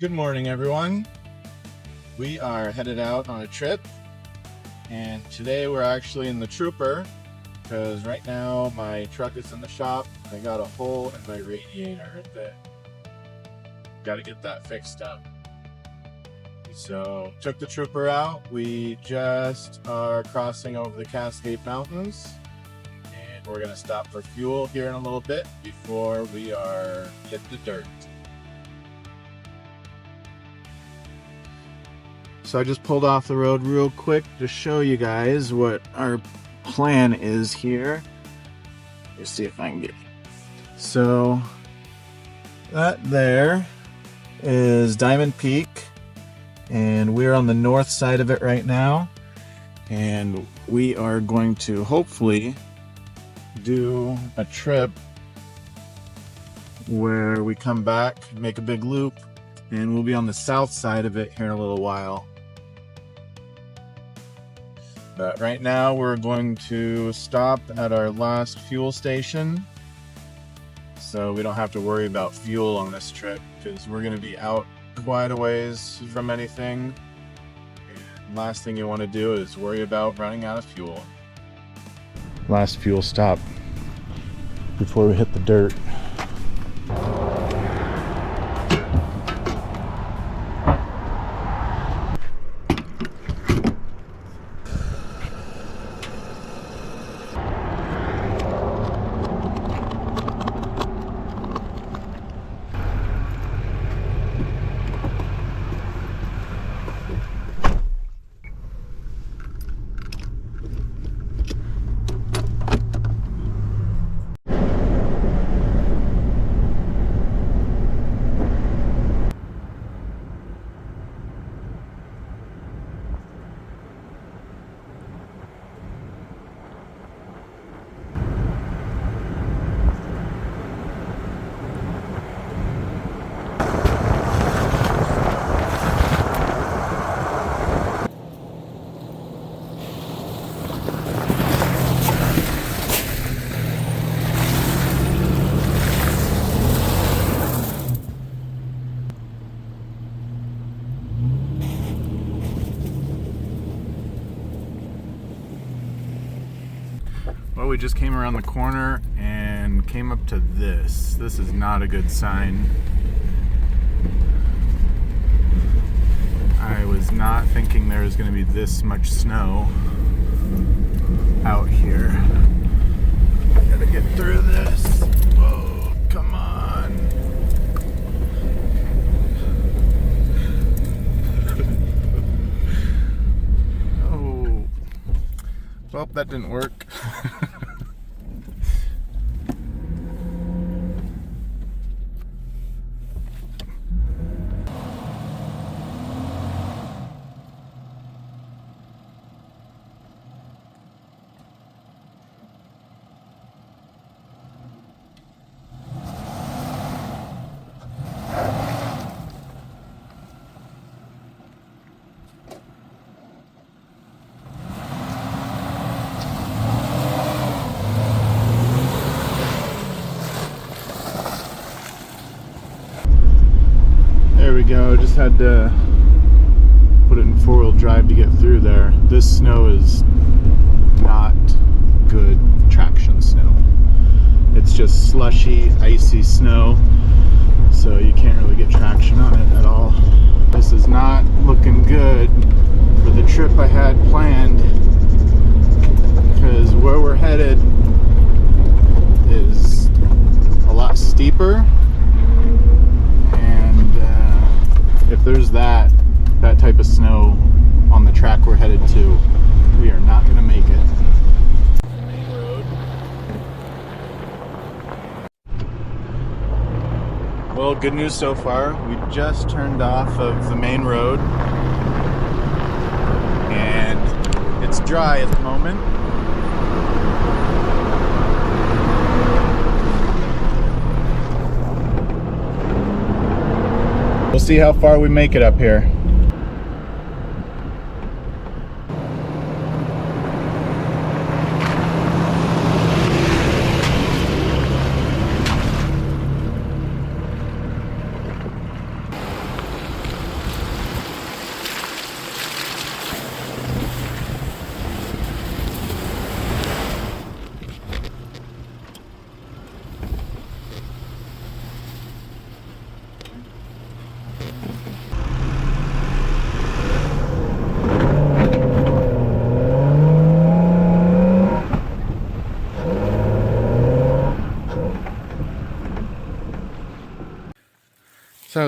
Good morning, everyone. We are headed out on a trip, and today we're actually in the Trooper because right now my truck is in the shop. I got a hole in my radiator that got to get that fixed up. So took the Trooper out. We just are crossing over the Cascade Mountains, and we're gonna stop for fuel here in a little bit before we hit the dirt. So I just pulled off the road real quick to show you guys what our plan is here. Let's see if I can get. So that there is Diamond Peak, and we're on the north side of it right now, and we are going to hopefully do a trip where we come back, make a big loop, and we'll be on the south side of it here in a little while. But right now we're going to stop at our last fuel station so we don't have to worry about fuel on this trip, because we're going to be out quite a ways from anything. And last thing you want to do is worry about running out of fuel. Last fuel stop before we hit the dirt. Well, we just came around the corner and came up to this. This is not a good sign. I was not thinking there was going to be this much snow out here. I gotta get through this. Whoa, come on. Oh, well, that didn't work. There we go, just had to put it in four-wheel drive to get through there. This snow is not good traction snow. It's just slushy, icy snow, so you can't really get traction on it at all. This is not looking good for the trip I had planned, because where we're headed is a lot steeper. If there's that type of snow on the track we're headed to, we are not going to make it. Main road. Well, good news so far. We just turned off of the main road, and it's dry at the moment. We'll see how far we make it up here.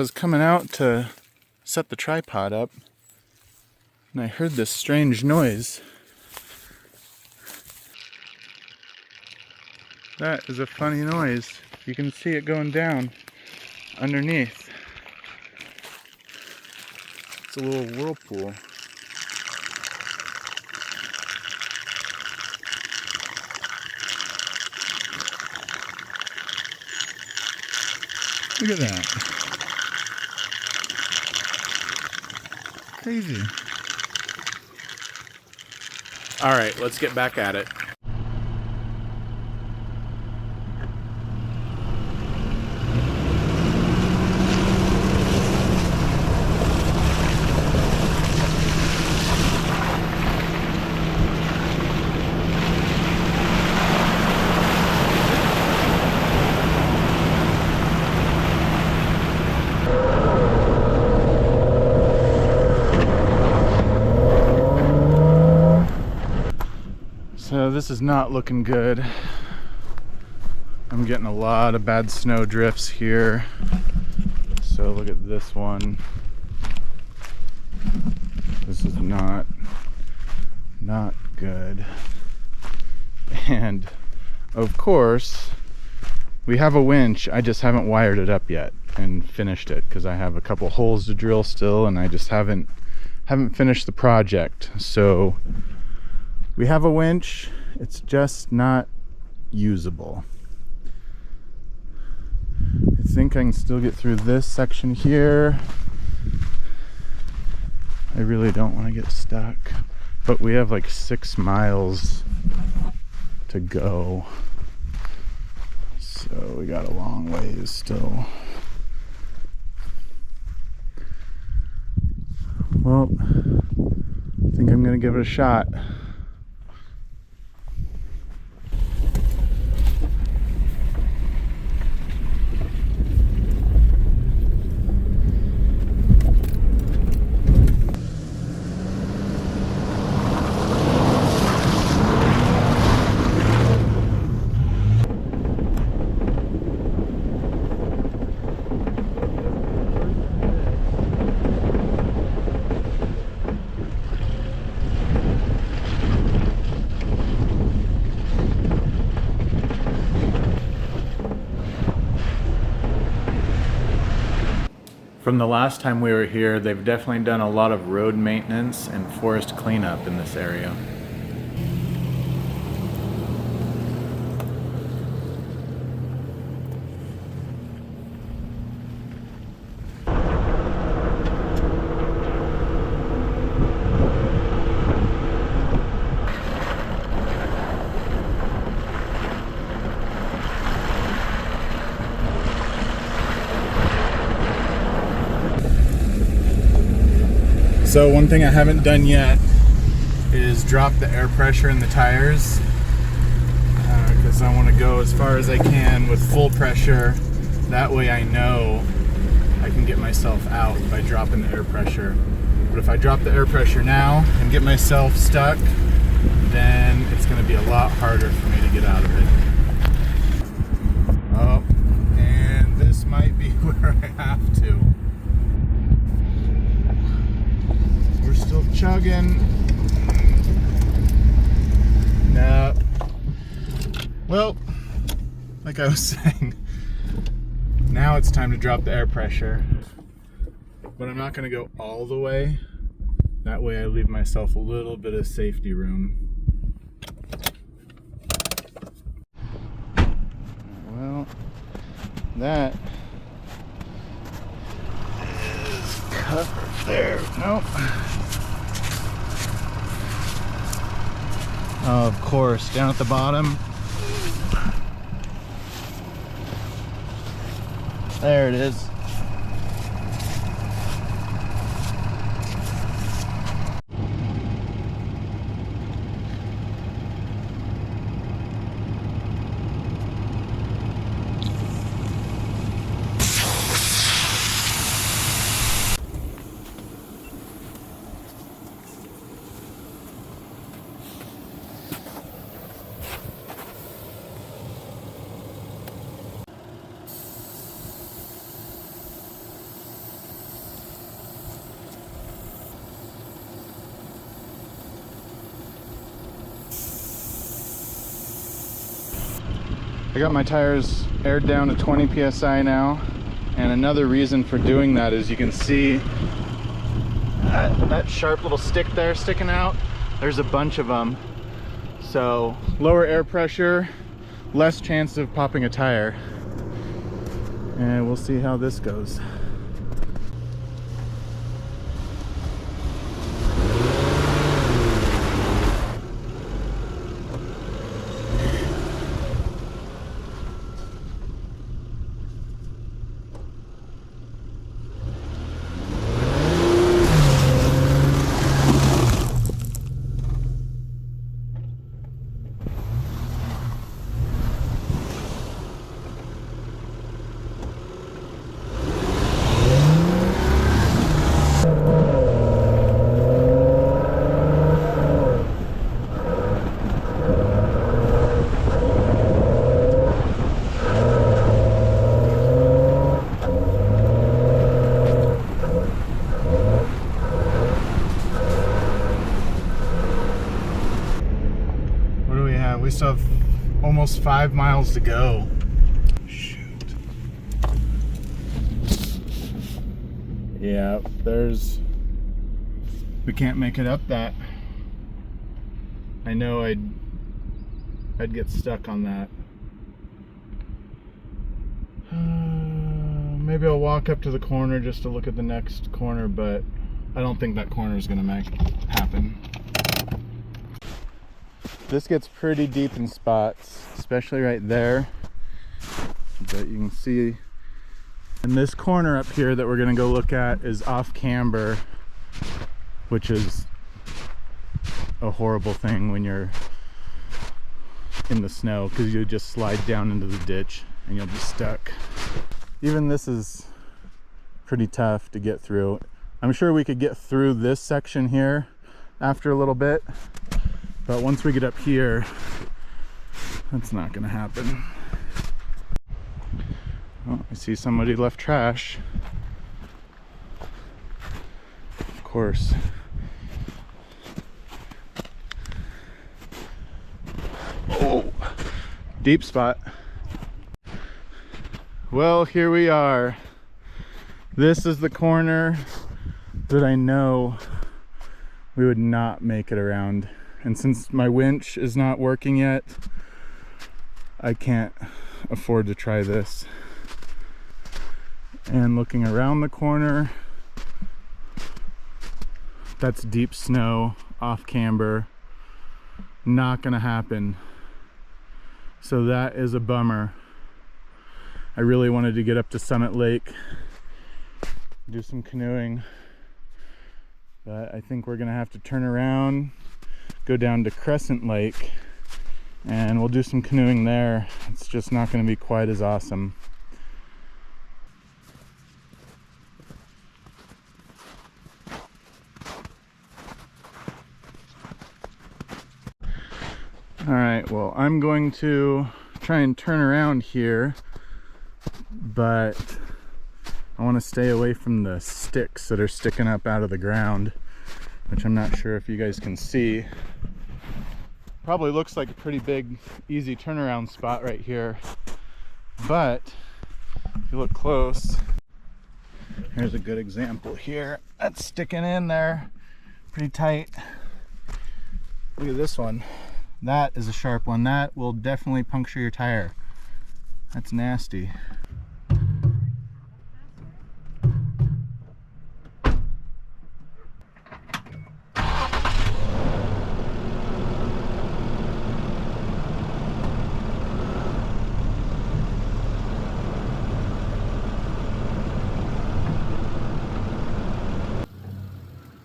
was coming out to set the tripod up, and I heard this strange noise. That is a funny noise. You can see it going down underneath. It's a little whirlpool. Look at that. Crazy. All right, let's get back at it. So this is not looking good. I'm getting a lot of bad snow drifts here. So look at this one. This is not good. And of course, we have a winch. I just haven't wired it up yet and finished it because I have a couple holes to drill still, and I just haven't finished the project. So we have a winch, it's just not usable. I think I can still get through this section here. I really don't want to get stuck, but we have like 6 miles to go. So we got a long ways still. Well, I think I'm gonna give it a shot. From the last time we were here, they've definitely done a lot of road maintenance and forest cleanup in this area. So one thing I haven't done yet is drop the air pressure in the tires, because I want to go as far as I can with full pressure. That way I know I can get myself out by dropping the air pressure. But if I drop the air pressure now and get myself stuck, then it's going to be a lot harder for me to get out of it. Oh, and this might be where I have to. We're still chugging. No. Well, like I was saying, now it's time to drop the air pressure. But I'm not going to go all the way. That way I leave myself a little bit of safety room. Well, that is covered there. Nope. Oh, of course, down at the bottom. There it is. I got my tires aired down to 20 psi now, and another reason for doing that is you can see that sharp little stick there sticking out. There's a bunch of them, so lower air pressure, less chance of popping a tire, and we'll see how this goes. We still have almost 5 miles to go. Shoot. Yeah, we can't make it up that. I know I'd get stuck on that. Maybe I'll walk up to the corner just to look at the next corner, but I don't think that corner is gonna happen. This gets pretty deep in spots, especially right there. But you can see in this corner up here that we're gonna go look at is off camber, which is a horrible thing when you're in the snow, because you just slide down into the ditch and you'll be stuck. Even this is pretty tough to get through. I'm sure we could get through this section here after a little bit, but once we get up here, that's not gonna happen. Oh, I see somebody left trash. Of course. Oh, deep spot. Well, here we are. This is the corner that I know we would not make it around. And since my winch is not working yet, I can't afford to try this. And looking around the corner, that's deep snow, off camber, not gonna happen. So that is a bummer. I really wanted to get up to Summit Lake, do some canoeing, but I think we're gonna have to turn around, go down to Crescent Lake, and we'll do some canoeing there. It's just not gonna be quite as awesome. All right, well, I'm going to try and turn around here, but I want to stay away from the sticks that are sticking up out of the ground, which I'm not sure if you guys can see. Probably looks like a pretty big, easy turnaround spot right here, but if you look close, here's a good example here. That's sticking in there pretty tight. Look at this one. That is a sharp one. That will definitely puncture your tire. That's nasty.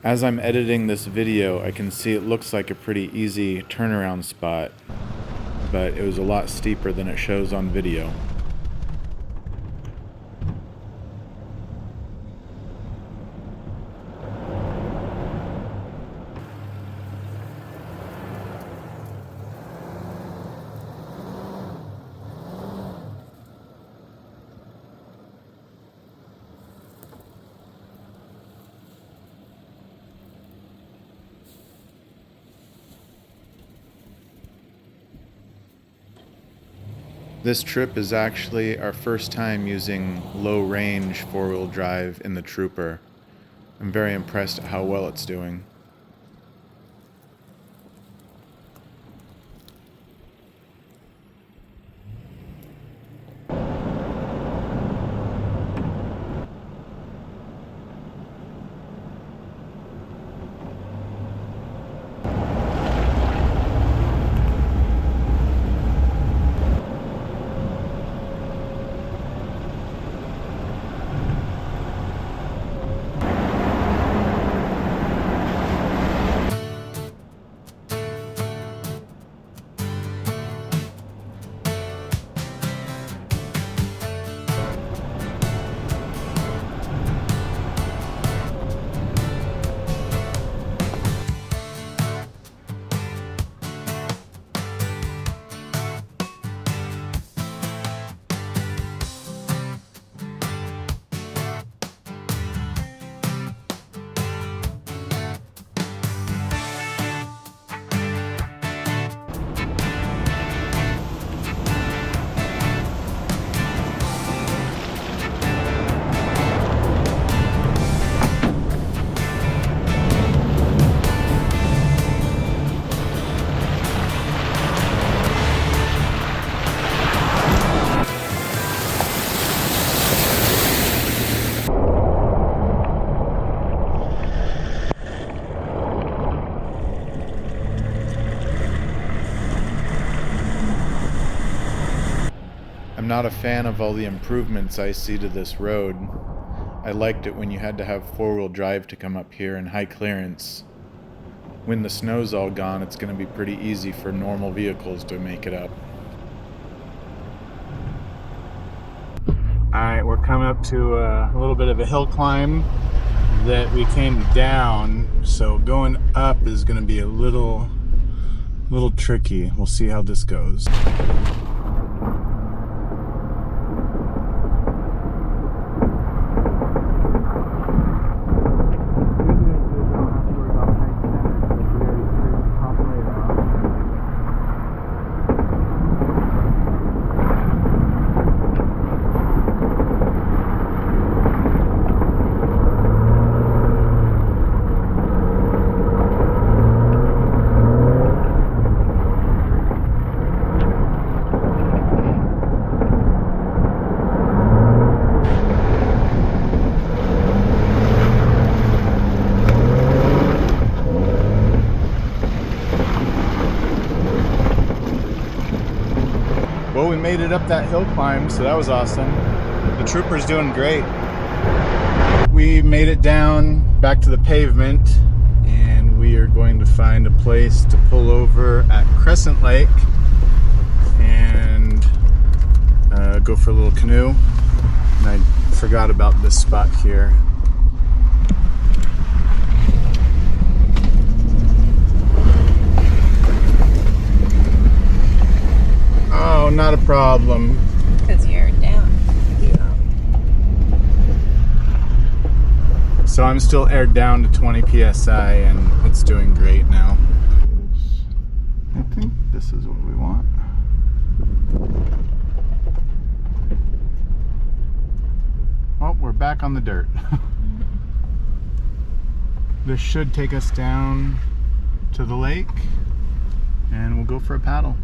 As I'm editing this video, I can see it looks like a pretty easy turnaround spot, but it was a lot steeper than it shows on video. This trip is actually our first time using low-range four-wheel drive in the Trooper. I'm very impressed at how well it's doing. I'm not a fan of all the improvements I see to this road. I liked it when you had to have four-wheel drive to come up here in high clearance. When the snow's all gone, it's going to be pretty easy for normal vehicles to make it up. Alright, we're coming up to a little bit of a hill climb that we came down, so going up is going to be a little tricky. We'll see how this goes. Well, we made it up that hill climb, so that was awesome. The Trooper's doing great. We made it down back to the pavement, and we are going to find a place to pull over at Crescent Lake and go for a little canoe. And I forgot about this spot here. Oh, not a problem. Because you're down. Yeah. So I'm still aired down to 20 psi and it's doing great now. I think this is what we want. Oh, we're back on the dirt. This should take us down to the lake and we'll go for a paddle.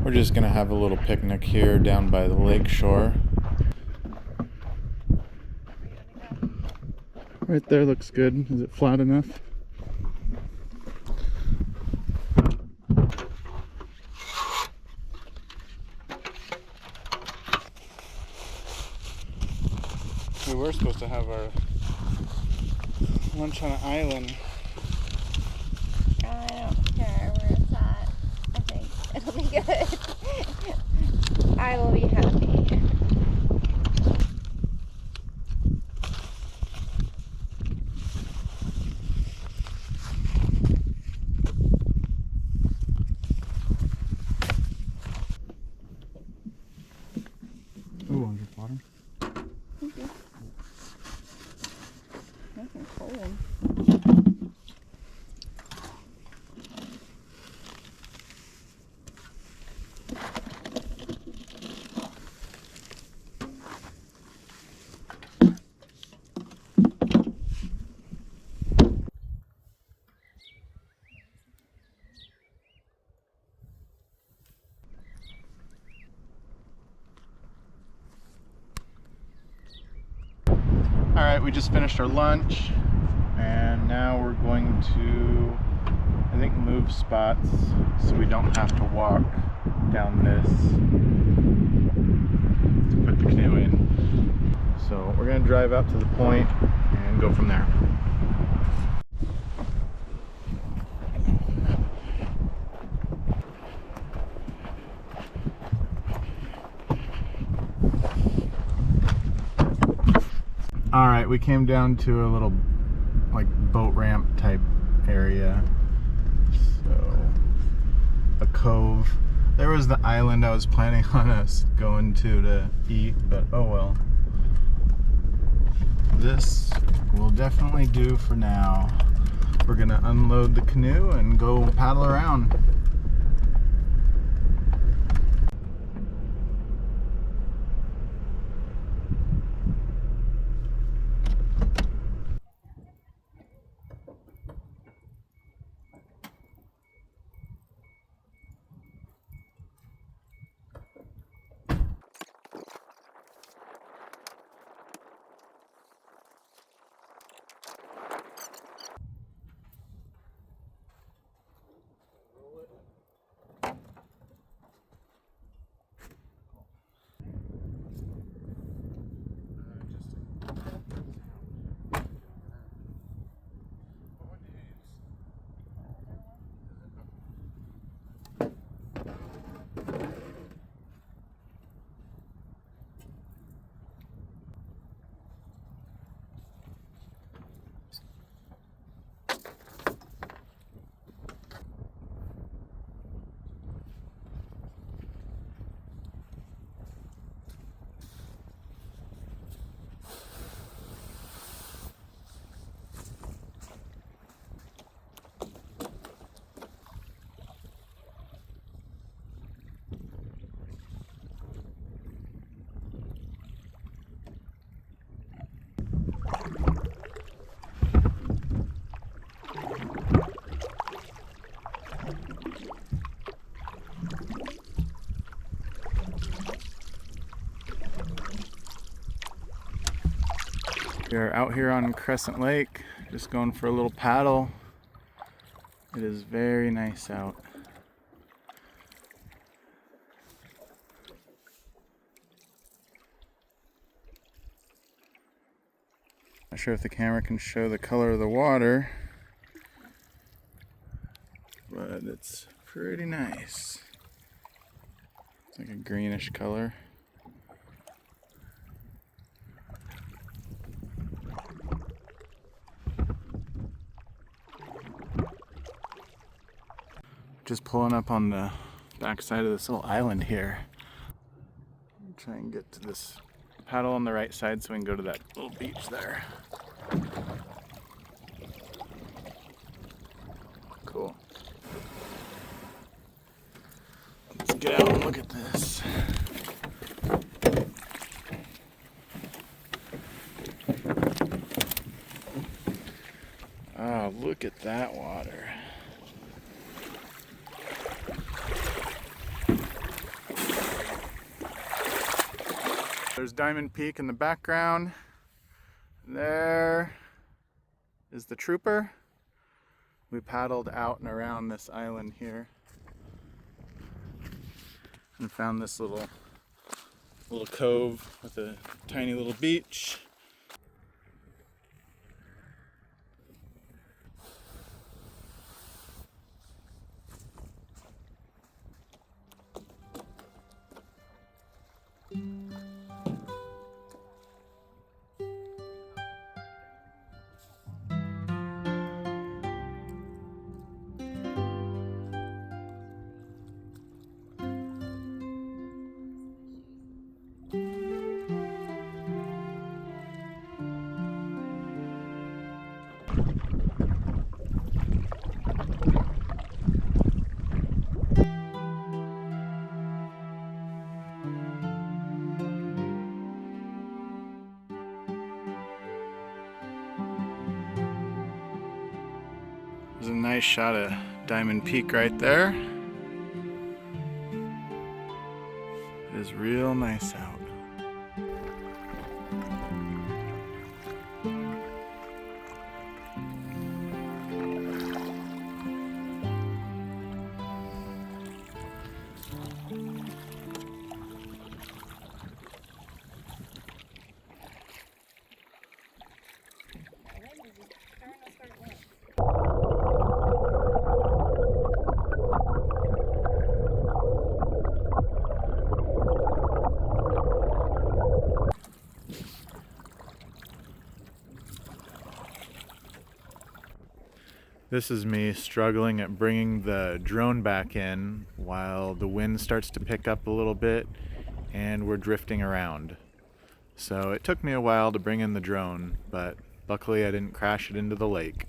We're just gonna have a little picnic here down by the lake shore. Right there looks good. Is it flat enough? have our lunch on an island. I don't care where it's at. I think it'll be good. I will be happy. Ooh, underwater. Thank you. Nice and cold. Alright, we just finished our lunch and now we're going to, I think, move spots so we don't have to walk down this to put the canoe in. So we're going to drive out to the point and go from there. Alright, we came down to a little like boat ramp type area. So, a cove. There was the island I was planning on us going to eat, but oh well. This will definitely do for now. We're gonna unload the canoe and go paddle around. We are out here on Crescent Lake, just going for a little paddle. It is very nice out. Not sure if the camera can show the color of the water, but it's pretty nice. It's like a greenish color. Just pulling up on the backside of this little island here. Try and get to this paddle on the right side so we can go to that little beach there. Cool. Let's get out and look at this. Oh, look at that water. There's Diamond Peak in the background. There is the Trooper. We paddled out and around this island here and found this little cove with a tiny little beach. There's a nice shot of Diamond Peak right there. It is real nice out. This is me struggling at bringing the drone back in while the wind starts to pick up a little bit and we're drifting around. So it took me a while to bring in the drone, but luckily I didn't crash it into the lake.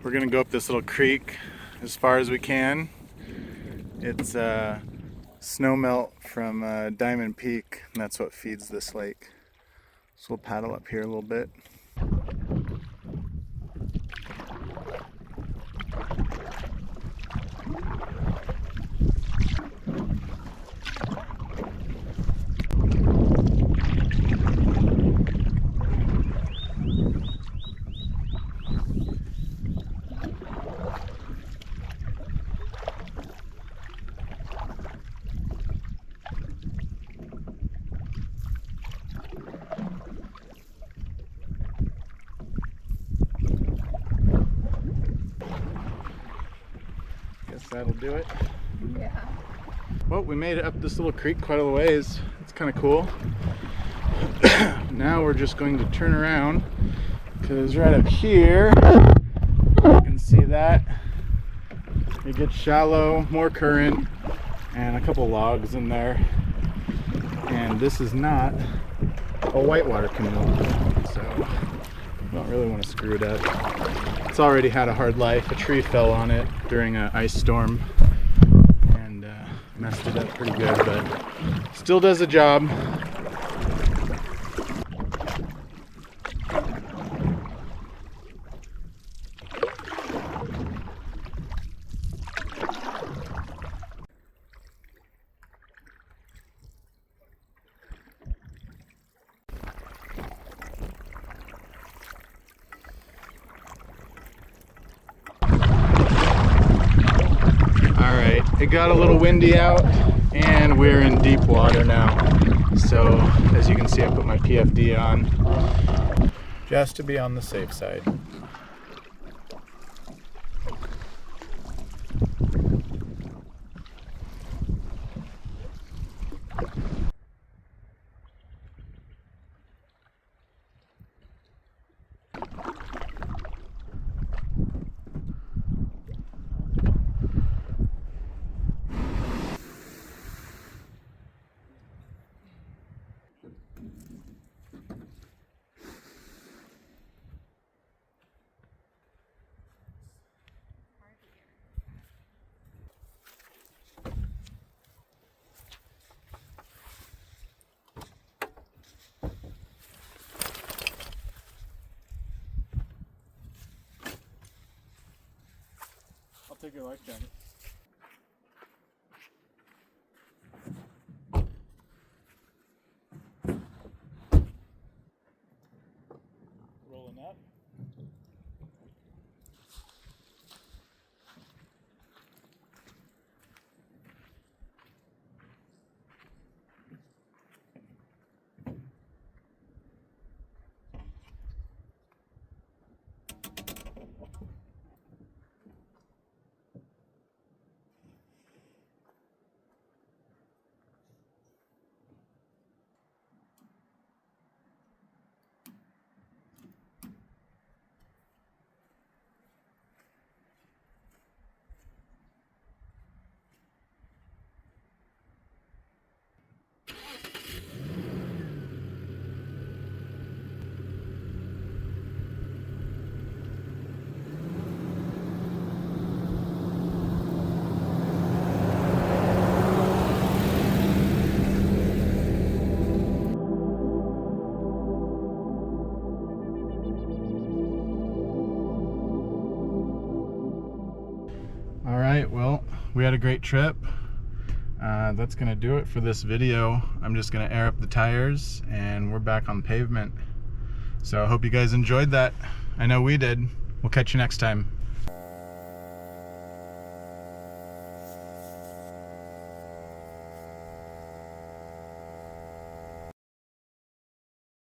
We're gonna go up this little creek as far as we can. It's snow melt from Diamond Peak, and that's what feeds this lake. So we'll paddle up here a little bit. Guess that'll do it. Yeah. Well, we made it up this little creek quite a ways. It's kind of cool. Now we're just going to turn around because right up here, you can see that it gets shallow, more current, and a couple logs in there. And this is not a whitewater canoe, so I don't really want to screw it up. It's already had a hard life. A tree fell on it during an ice storm and messed it up pretty good, but still does the job. It got a little windy out and we're in deep water now. So as you can see, I put my PFD on Just to be on the safe side. I'll take your life jacket. Rolling up. we had a great trip. That's gonna do it for this video. I'm just gonna air up the tires and we're back on pavement. So I hope you guys enjoyed that. I know we did. We'll catch you next time.